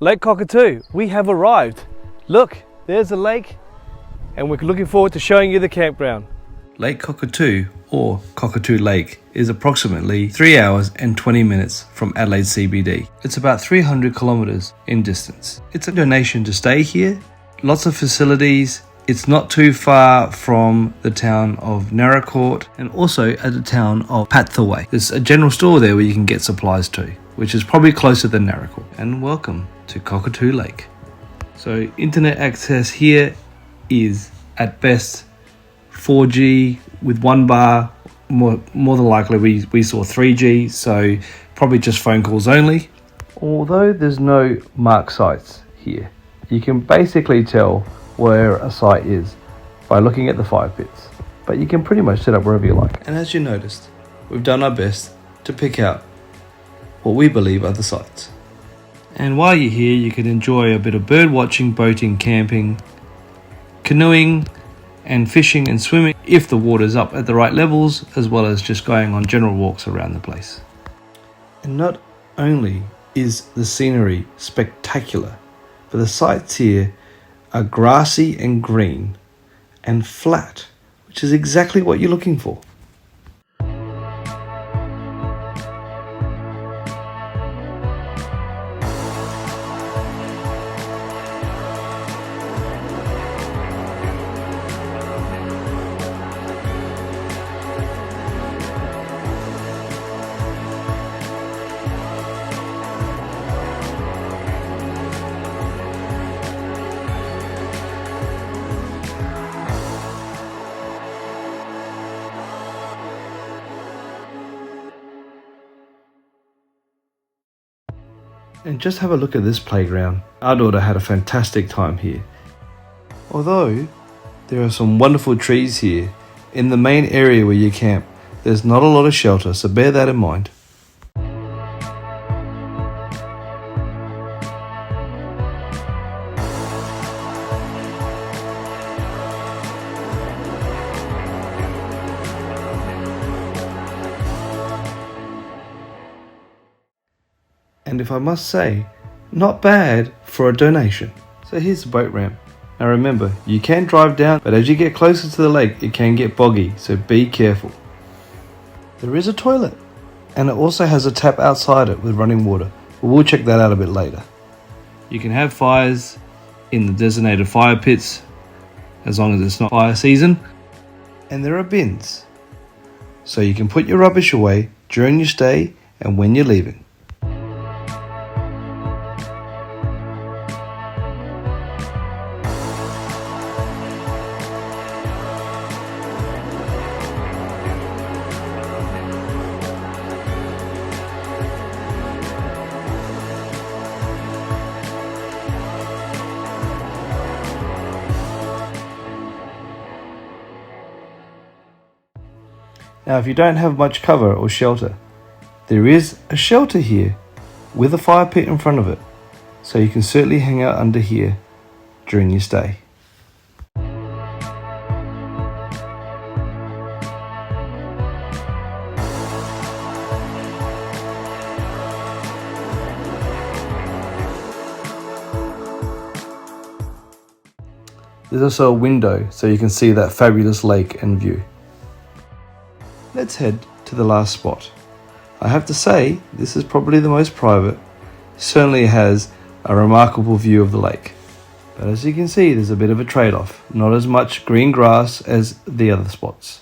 Lake Cockatoo, we have arrived. Look, there's the lake, and we're looking forward to showing you the campground. Lake Cockatoo, or Cockatoo Lake, is approximately 3 hours and 20 minutes from Adelaide CBD. It's about 300 kilometers in distance. It's a donation to stay here, lots of facilities. It's not too far from the town of Narracourt and also at the town of Pathaway. There's a general store there where you can get supplies to, which is probably closer than Narracourt. And welcome to Cockatoo Lake. So internet access here is at best 4G with 1 bar. More than likely we saw 3G, so probably just phone calls only. Although there's no marked sites here, you can basically tell where a site is by looking at the fire pits, but you can pretty much set up wherever you like. And as you noticed, we've done our best to pick out what we believe are the sites. And while you're here, you can enjoy a bit of bird watching, boating, camping, canoeing and fishing and swimming if the water's up at the right levels, as well as just going on general walks around the place. And not only is the scenery spectacular, but the sites here are grassy and green and flat, which is exactly what you're looking for. And just have a look at this playground. Our daughter had a fantastic time here. Although there are some wonderful trees here, in the main area where you camp, there's not a lot of shelter, so bear that in mind. And if I must say, not bad for a donation. So here's the boat ramp. Now remember, you can drive down, but as you get closer to the lake, it can get boggy, so be careful. There is a toilet, and it also has a tap outside it with running water, but we'll check that out a bit later. You can have fires in the designated fire pits, as long as it's not fire season. And there are bins, so you can put your rubbish away during your stay and when you're leaving. Now, if you don't have much cover or shelter, there is a shelter here with a fire pit in front of it, so you can certainly hang out under here during your stay. There's also a window so you can see that fabulous lake and view. Let's head to the last spot. I have to say, this is probably the most private. Certainly has a remarkable view of the lake. But as you can see, there's a bit of a trade-off. Not as much green grass as the other spots.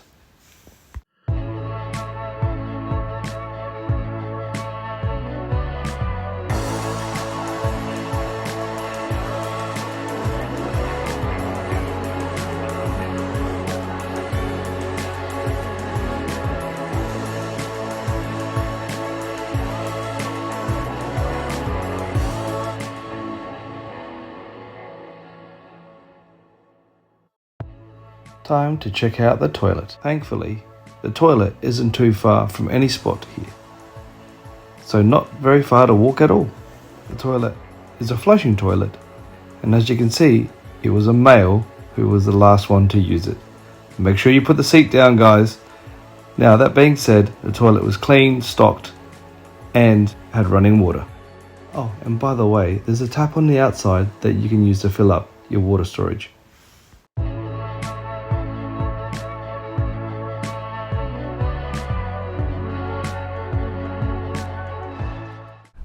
Time to check out the toilet. Thankfully, the toilet isn't too far from any spot here, so not very far to walk at all. The toilet is a flushing toilet, and as you can see, it was a male who was the last one to use it. Make sure you put the seat down, guys. Now, that being said, the toilet was clean, stocked, and had running water. Oh, and by the way, there's a tap on the outside that you can use to fill up your water storage.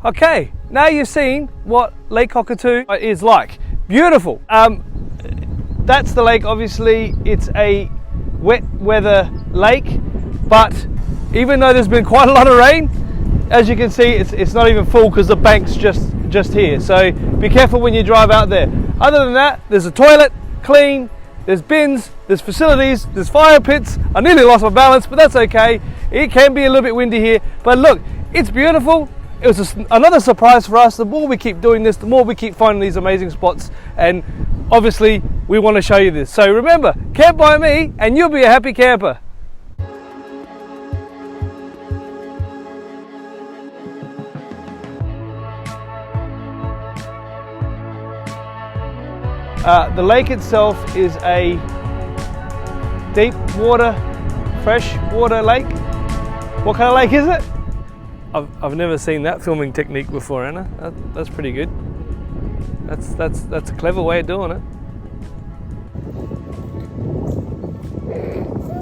Okay, now you've seen what Lake Cockatoo is like. Beautiful. That's the lake. Obviously it's a wet weather lake, but even though there's been quite a lot of rain, as you can see, it's not even full because the bank's just here. So be careful when you drive out there. Other than that, there's a toilet, clean, there's bins, there's facilities, there's fire pits. I nearly lost my balance, but that's okay. It can be a little bit windy here, but look, it's beautiful. It was another surprise for us. The more we keep doing this, the more we keep finding these amazing spots, and obviously we want to show you this. So remember, camp by me and you'll be a happy camper. The lake itself is a deep water, fresh water lake. What kind of lake is it? I've never seen that filming technique before, Anna. That's pretty good. That's a clever way of doing it.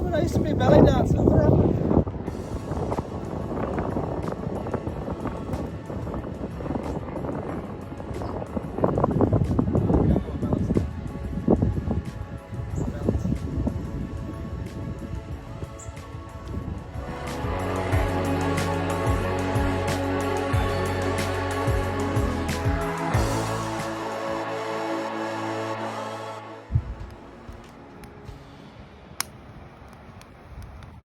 When I used to be a ballet dancer, what happened?